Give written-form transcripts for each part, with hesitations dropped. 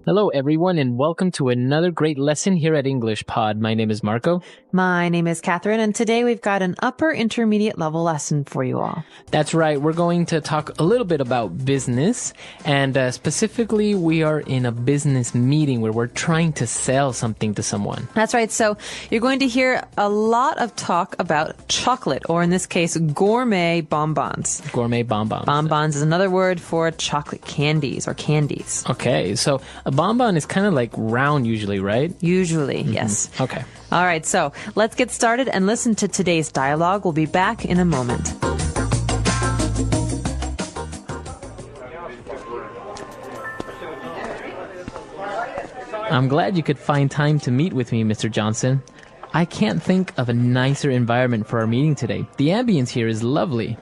Hello, everyone, and welcome to another great lesson here at English Pod. My name is Marco. My name is Catherine, and today we've got an upper intermediate level lesson for you all. That's right. We're going to talk a little bit about business, and specifically, we are in a business meeting where we're trying to sell something to someone. That's right. So you're going to hear a lot of talk about chocolate, or in this case, gourmet bonbons. Gourmet bonbons. Bonbons is another word for chocolate candies or candies. Okay, so a bonbon is kind of like round usually, right? Usually, yes. Okay. All right, so let's get started and listen to today's dialogue. We'll be back in a moment. I'm glad you could find time to meet with me, Mr. Johnson. I can't think of a nicer environment for our meeting today. The ambience here is lovely.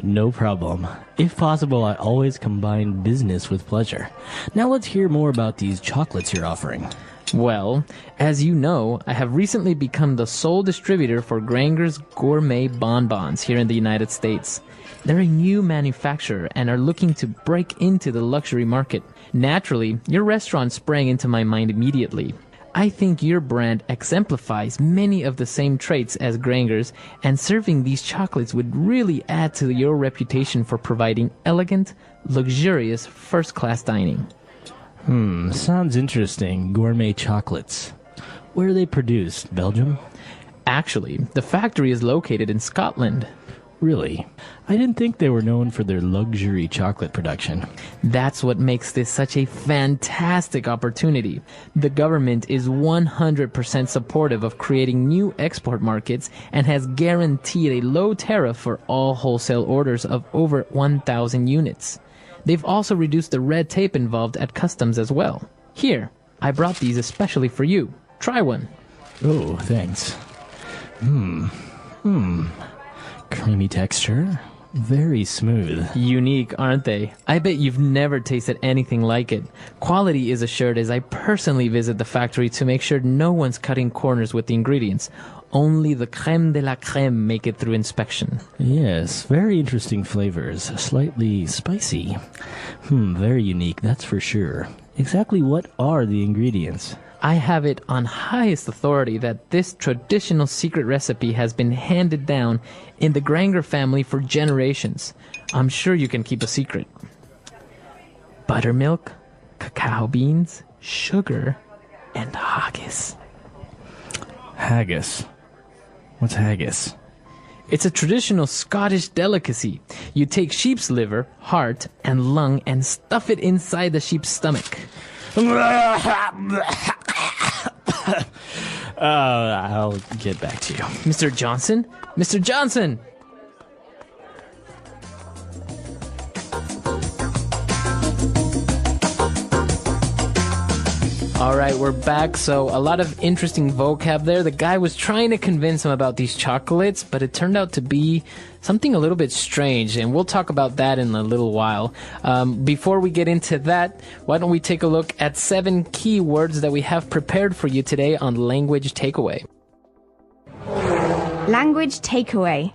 No problem. If possible, I always combine business with pleasure. Now let's hear more about these chocolates you're offering. Well, as you know, I have recently become the sole distributor for Granger's Gourmet Bonbons here in the United States. They're a new manufacturer and are looking to break into the luxury market. Naturally, your restaurant sprang into my mind immediately. I think your brand exemplifies many of the same traits as Granger's, and serving these chocolates would really add to your reputation for providing elegant, luxurious, first-class dining. Sounds interesting. Gourmet chocolates. Where are they produced? Belgium? Actually, the factory is located in Scotland. Really? I didn't think they were known for their luxury chocolate production. That's what makes this such a fantastic opportunity. The government is 100% supportive of creating new export markets and has guaranteed a low tariff for all wholesale orders of over 1,000 units. They've also reduced the red tape involved at customs as well. Here, I brought these especially for you. Try one. Oh, thanks. Creamy texture. Very smooth. Unique, aren't they? I bet you've never tasted anything like it. Quality is assured as I personally visit the factory to make sure no one's cutting corners with the ingredients. Only the crème de la crème make it through inspection. Yes, very interesting flavors. Slightly spicy. Very unique, that's for sure. Exactly what are the ingredients? I have it on highest authority that this traditional secret recipe has been handed down in the Granger family for generations. I'm sure you can keep a secret. Buttermilk, cacao beans, sugar, and haggis. Haggis. What's haggis? It's a traditional Scottish delicacy. You take sheep's liver, heart, and lung and stuff it inside the sheep's stomach. I'll get back to you. Mr. Johnson? Mr. Johnson! All right, we're back. So a lot of interesting vocab there. The guy was trying to convince him about these chocolates, but it turned out to be something a little bit strange, and we'll talk about that in a little while. Before we get into that, why don't we take a look at 7 key words that we have prepared for you today on Language Takeaway. Language takeaway.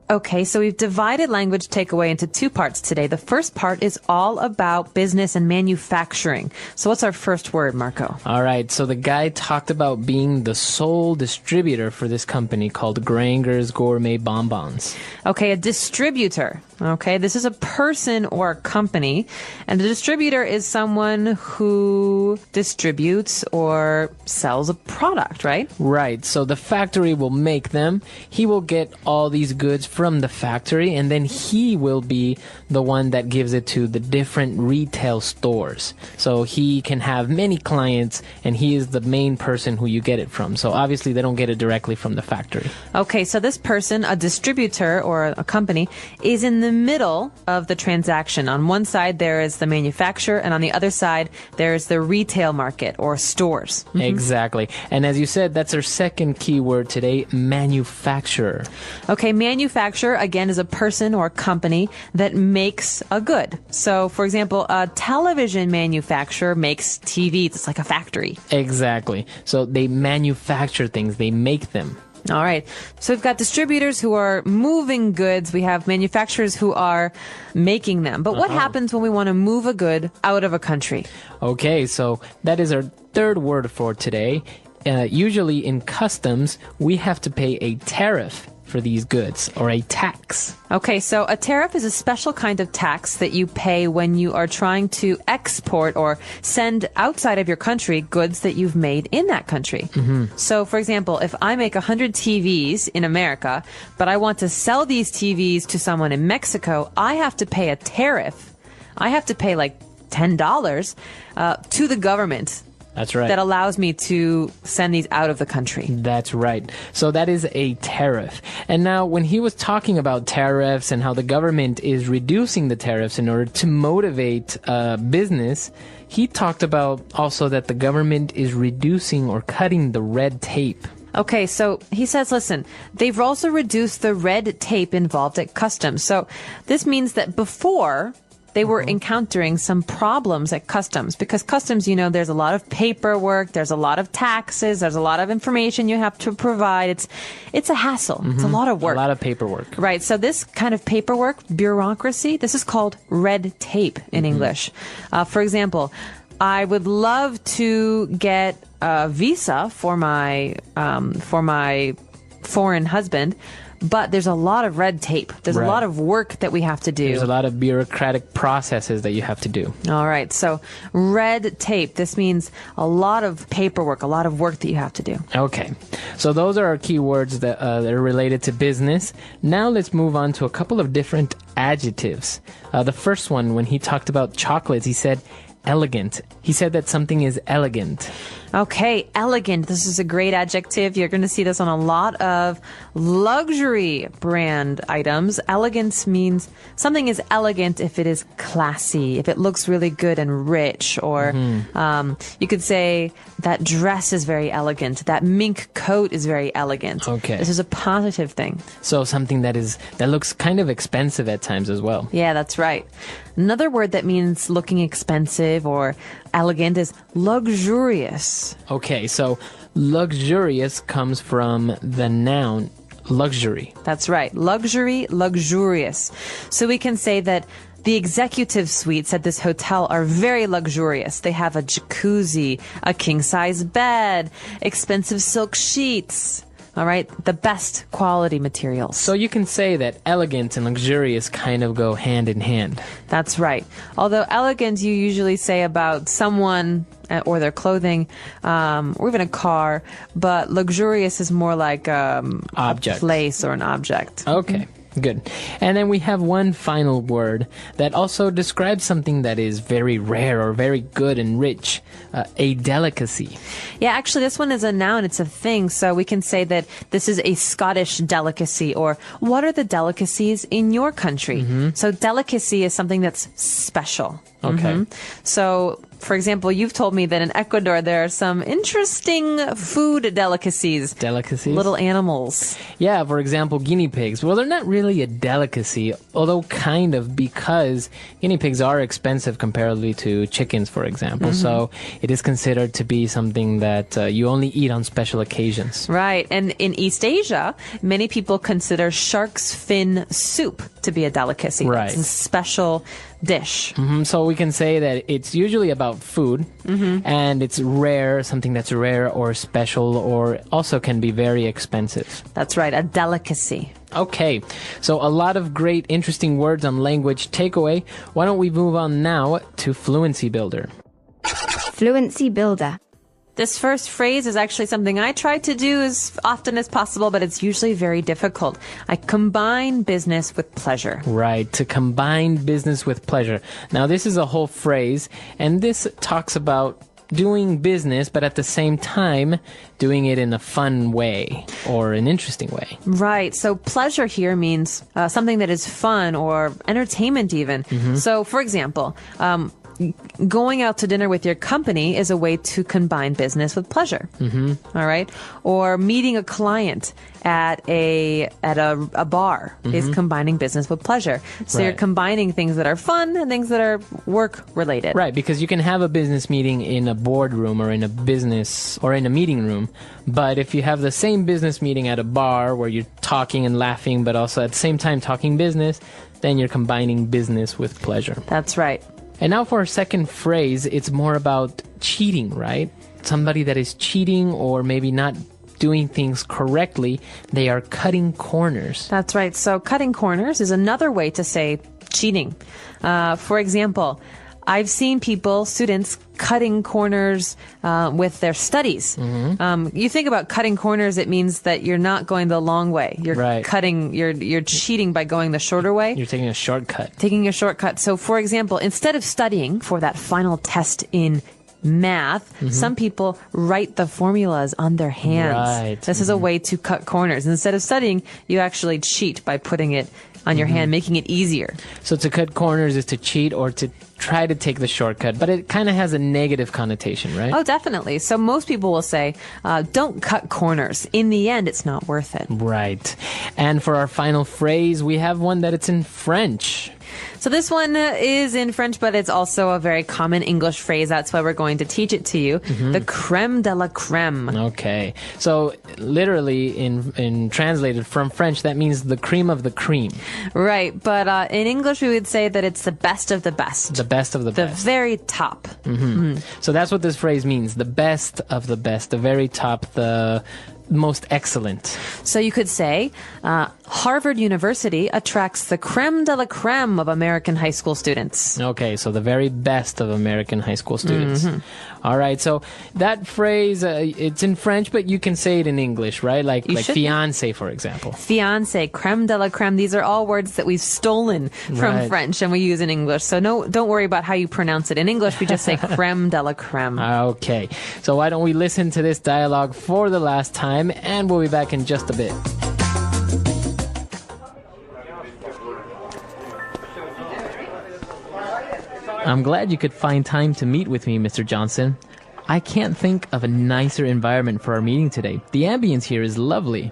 Okay, so we've divided language takeaway into 2 parts today. The first part is all about business and manufacturing. So what's our first word, Marco? All right, so the guy talked about being the sole distributor for this company called Granger's Gourmet Bonbons. Okay, a distributor. Okay, this is a person or a company, and a distributor is someone who distributes or sells a product, right? Right, so the factory will make them. He will get all these goods from the factory, and then he will be the one that gives it to the different retail stores. So he can have many clients, and he is the main person who you get it from. So obviously they don't get it directly from the factory. Okay, so this person, a distributor or a company, is in the middle of the transaction. On one side there is the manufacturer, and on the other side there is the retail market or stores. Exactly. And as you said, that's our second key word today, manufacturer. Okay, manufacturer, again, is a person or company that makes a good. So, for example, a television manufacturer makes TVs. It's like a factory. Exactly. So they manufacture things, they make them. All right. So we've got distributors who are moving goods. We have manufacturers who are making them. But what happens when we want to move a good out of a country? Okay, so that is our third word for today. Usually in customs, we have to pay a tariff for these goods, or a tax. Okay, so a tariff is a special kind of tax that you pay when you are trying to export or send outside of your country goods that you've made in that country. So, for example, if I make 100 TVs in America, but I want to sell these TVs to someone in Mexico, I have to pay a tariff. I have to pay like $10 to the government. That's right. That allows me to send these out of the country. That's right. So that is a tariff. And now when he was talking about tariffs and how the government is reducing the tariffs in order to motivate business, he talked about also that the government is reducing or cutting the red tape. Okay, so he says, listen, they've also reduced the red tape involved at customs. So this means that before they were encountering some problems at customs, because customs, you know, there's a lot of paperwork, there's a lot of taxes, there's a lot of information you have to provide. It's a hassle. It's a lot of work. A lot of paperwork. Right. So this kind of paperwork, bureaucracy, this is called red tape in English. For example, I would love to get a visa for my foreign husband, but there's a lot of red tape. There's a lot of work that we have to do. There's a lot of bureaucratic processes that you have to do. All right. So red tape, this means a lot of paperwork, a lot of work that you have to do. Okay. So those are our key words that are related to business. Now let's move on to a couple of different adjectives. The first one, when he talked about chocolates, he said elegant. He said that something is elegant. Okay, elegant. This is a great adjective. You're going to see this on a lot of luxury brand items. Elegance means something is elegant if it is classy, if it looks really good and rich, or you could say that dress is very elegant, that mink coat is very elegant. Okay. This is a positive thing. So something that looks kind of expensive at times as well. Yeah, that's right. Another word that means looking expensive or elegant is luxurious. Okay, so luxurious comes from the noun luxury. That's right. Luxury, luxurious. So we can say that the executive suites at this hotel are very luxurious. They have a jacuzzi, a king-size bed, expensive silk sheets. All right, the best quality materials. So you can say that elegant and luxurious kind of go hand in hand. That's right. Although elegant you usually say about someone or their clothing, or even a car, but luxurious is more like Object. a place or an object. Okay. Good. And then we have one final word that also describes something that is very rare or very good and rich, a delicacy. Yeah, actually, this one is a noun. It's a thing. So we can say that this is a Scottish delicacy, or what are the delicacies in your country? So delicacy is something that's special. Okay. So, for example, you've told me that in Ecuador there are some interesting food delicacies. Delicacies? Little animals. Yeah, for example, guinea pigs. Well, they're not really a delicacy, although kind of, because guinea pigs are expensive comparatively to chickens, for example. So it is considered to be something that you only eat on special occasions. Right. And in East Asia, many people consider shark's fin soup to be a delicacy. Right. It's a special dish. So we can say that it's usually about food, and it's rare, something that's rare or special, or also can be very expensive. That's right, a delicacy. Okay, so a lot of great, interesting words on language takeaway. Why don't we move on now to Fluency Builder? Fluency Builder. This first phrase is actually something I try to do as often as possible, but it's usually very difficult. I combine business with pleasure. Right, to combine business with pleasure. Now, this is a whole phrase, and this talks about doing business, but at the same time, doing it in a fun way or an interesting way. Right. So pleasure here means something that is fun or entertainment even. So, for example, going out to dinner with your company is a way to combine business with pleasure. All right. Or meeting a client at a bar is combining business with pleasure. So you're Right. combining things that are fun and things that are work related. Right, because you can have a business meeting in a boardroom or in a business or in a meeting room, but if you have the same business meeting at a bar where you're talking and laughing, but also at the same time talking business, then you're combining business with pleasure. That's right. And now for our second phrase, it's more about cheating, right? Somebody that is cheating or maybe not doing things correctly, they are cutting corners. That's right. So cutting corners is another way to say cheating. For example, I've seen students cutting corners with their studies. You think about cutting corners, it means that you're not going the long way. You're Right. you're cheating by going the shorter way. You're taking a shortcut. Taking a shortcut. So, for example, instead of studying for that final test in math, some people write the formulas on their hands. Right. This is a way to cut corners. Instead of studying, you actually cheat by putting it on your hand, making it easier. So to cut corners is to cheat or to try to take the shortcut, but it kind of has a negative connotation, right? Oh, definitely. So most people will say, don't cut corners. In the end, it's not worth it. Right. And for our final phrase, we have one that it's in French. So this one is in French, but it's also a very common English phrase. That's why we're going to teach it to you. The crème de la crème. Okay. So literally in translated from French, that means the cream of the cream. Right. But in English, we would say that it's the best of the best. The best of the The best. very top. So that's what this phrase means. The best of the best. The very top. The most excellent. So you could say, Harvard University attracts the crème de la crème of American high school students. Okay, so the very best of American high school students. All right, so that phrase, it's in French, but you can say it in English, right? Like should. fiancé, for example. Fiancé, crème de la crème. These are all words that we've stolen from Right. French and we use in English. So don't worry about how you pronounce it. In English, we just say crème de la crème. Okay, so why don't we listen to this dialogue for the last time, and we'll be back in just a bit. I'm glad you could find time to meet with me, Mr. Johnson. I can't think of a nicer environment for our meeting today. The ambience here is lovely.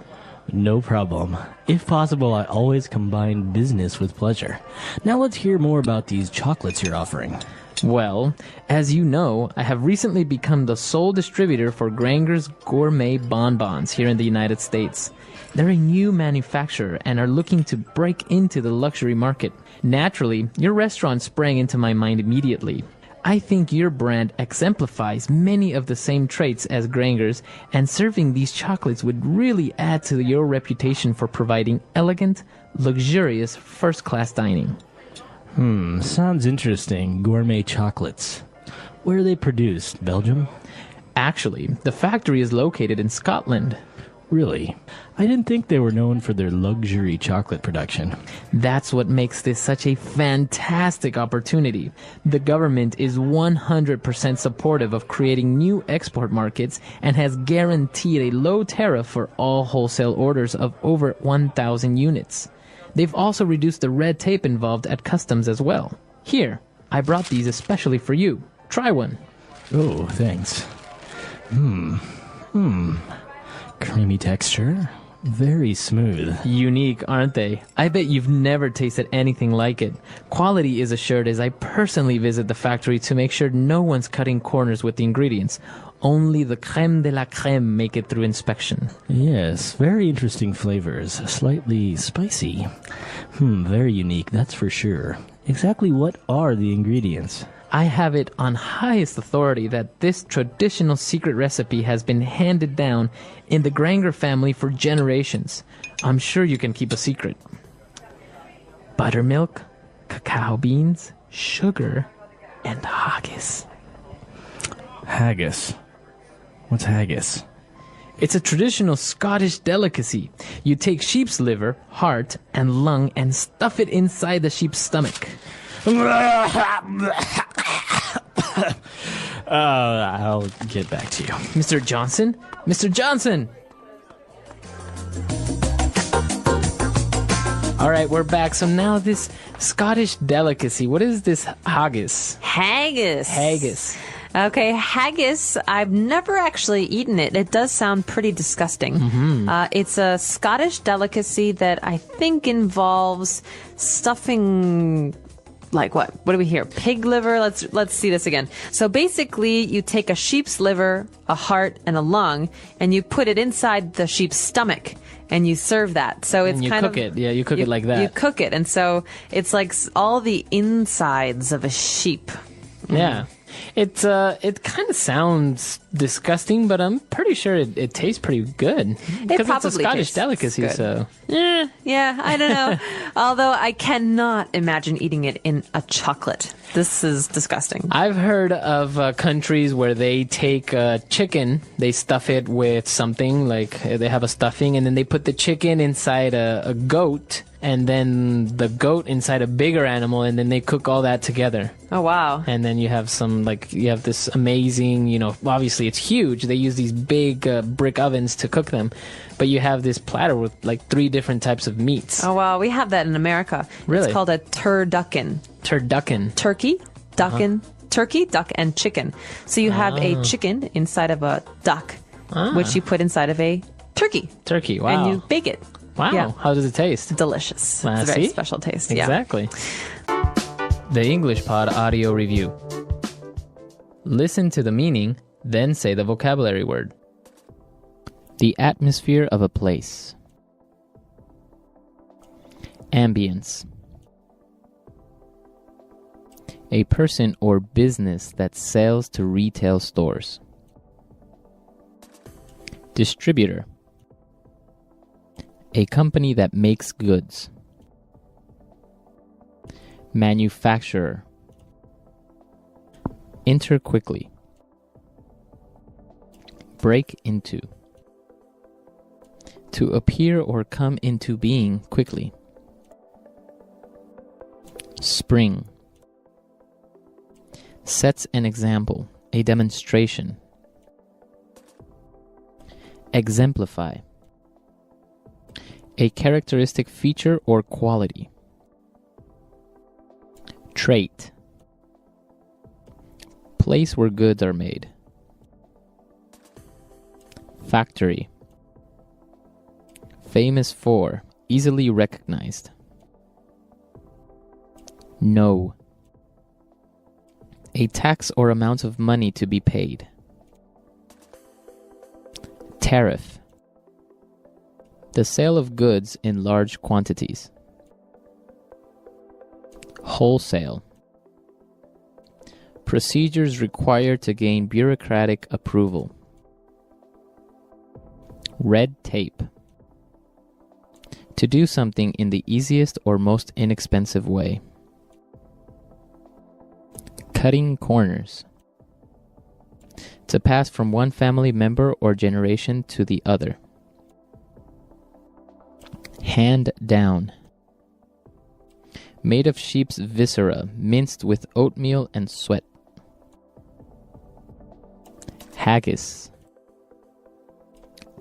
No problem. If possible, I always combine business with pleasure. Now let's hear more about these chocolates you're offering. Well, as you know, I have recently become the sole distributor for Granger's gourmet bonbons here in the United States. They're a new manufacturer and are looking to break into the luxury market. Naturally, your restaurant sprang into my mind immediately. I think your brand exemplifies many of the same traits as Granger's, and serving these chocolates would really add to your reputation for providing elegant, luxurious, first-class dining. Sounds interesting. Gourmet chocolates. Where are they produced? Belgium? Actually, the factory is located in Scotland. Really? I didn't think they were known for their luxury chocolate production. That's what makes this such a fantastic opportunity. The government is 100% supportive of creating new export markets and has guaranteed a low tariff for all wholesale orders of over 1,000 units. They've also reduced the red tape involved at customs as well. Here, I brought these especially for you. Try one. Oh, thanks. Creamy texture. Very smooth. Unique, aren't they? I bet you've never tasted anything like it. Quality is assured as I personally visit the factory to make sure no one's cutting corners with the ingredients. Only the crème de la crème make it through inspection. Yes, very interesting flavors. Slightly spicy. Very unique, that's for sure. Exactly what are the ingredients? I have it on highest authority that this traditional secret recipe has been handed down in the Granger family for generations. I'm sure you can keep a secret. Buttermilk, cacao beans, sugar, and haggis. Haggis. What's haggis? It's a traditional Scottish delicacy. You take sheep's liver, heart, and lung and stuff it inside the sheep's stomach. I'll get back to you. Mr. Johnson? Mr. Johnson! All right, we're back. So now this Scottish delicacy. What is this haggis? Haggis. Haggis. Okay, haggis. I've never actually eaten it. It does sound pretty disgusting. It's a Scottish delicacy that I think involves stuffing. Like what? What do we hear? Pig liver? Let's see this again. So basically, you take a sheep's liver, a heart, and a lung, and you put it inside the sheep's stomach, and you serve that. So it's You kind cook of it. Yeah, you cook it like that. You cook it, and so it's like all the insides of a sheep. Yeah. It kind of sounds disgusting, but I'm pretty sure it tastes pretty good. Because it's a Scottish delicacy, good. so. Yeah, I don't know. Although I cannot imagine eating it in a chocolate. This is disgusting. I've heard of countries where they take chicken, they stuff it with something, like they have a stuffing, and then they put the chicken inside a goat, and then the goat inside a bigger animal, and then they cook all that together. Oh, wow. And then you have you have this amazing, obviously it's huge. They use these big brick ovens to cook them. But you have this platter with like 3 different types of meats. Oh, wow. We have that in America. Really? It's called a turducken. Turducken. Turkey, ducken, turkey, duck, and chicken. So you have a chicken inside of a duck, which you put inside of a turkey. Turkey, wow. And you bake it. Wow. Yeah. How does it taste? Delicious. It's a very See? special taste. Exactly. The English Pod Audio Review. Listen to the meaning, then say the vocabulary word. The atmosphere of a place. Ambience. A person or business that sells to retail stores. Distributor. A company that makes goods. Manufacturer. Enter quickly. Break into. To appear or come into being quickly. Spring. Sets an example, a demonstration. Exemplify. A characteristic feature or quality. Trait. Place where goods are made. Factory. Famous for, easily recognized. No. A tax or amount of money to be paid. Tariff. The sale of goods in large quantities. Wholesale. Procedures required to gain bureaucratic approval. Red tape. To do something in the easiest or most inexpensive way. Cutting corners. To pass from one family member or generation to the other. Hand down. Made of sheep's viscera, minced with oatmeal and sweat. Haggis.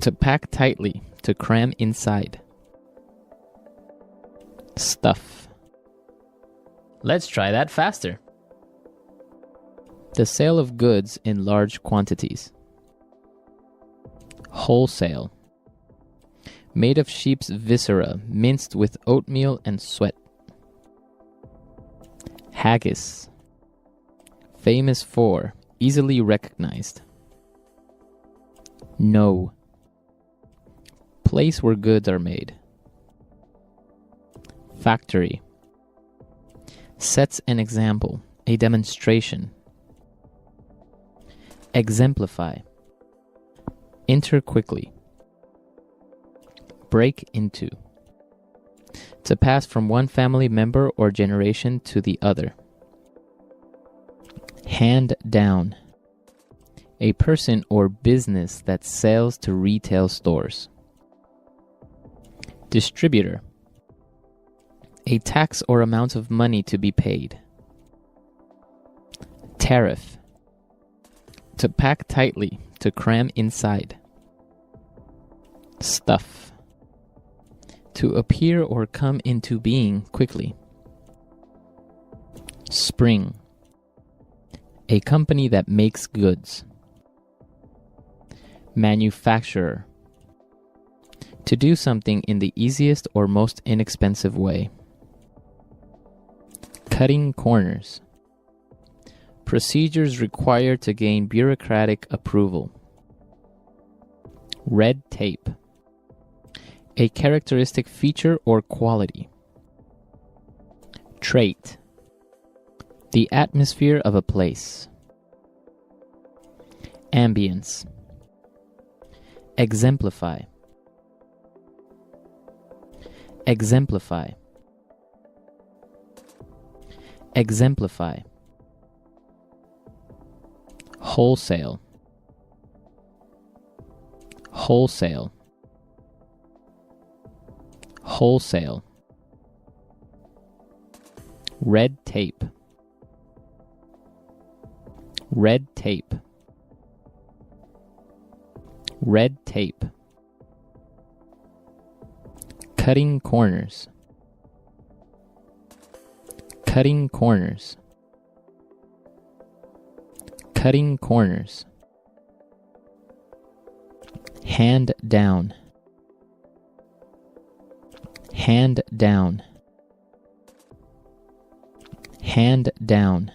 To pack tightly, to cram inside. Stuff. Let's try that faster. The sale of goods in large quantities. Wholesale. Made of sheep's viscera, minced with oatmeal and sweat. Haggis. Famous for, easily recognized. No. Place where goods are made. Factory. Sets an example, a demonstration. Exemplify. Enter quickly. Break into. To pass from one family member or generation to the other. Hand down. A person or business that sells to retail stores. Distributor. A tax or amount of money to be paid. Tariff. To pack tightly, to cram inside. Stuff. To appear or come into being quickly. Spring. A company that makes goods. Manufacturer. To do something in the easiest or most inexpensive way. Cutting corners. Procedures required to gain bureaucratic approval. Red tape. A characteristic feature or quality. Trait. The atmosphere of a place. Ambience. Exemplify. Exemplify. Exemplify. Wholesale. Wholesale. Wholesale. Red tape. Red tape. Red tape. Cutting corners. Cutting corners. Cutting corners. Hand down. Hand down. Hand down.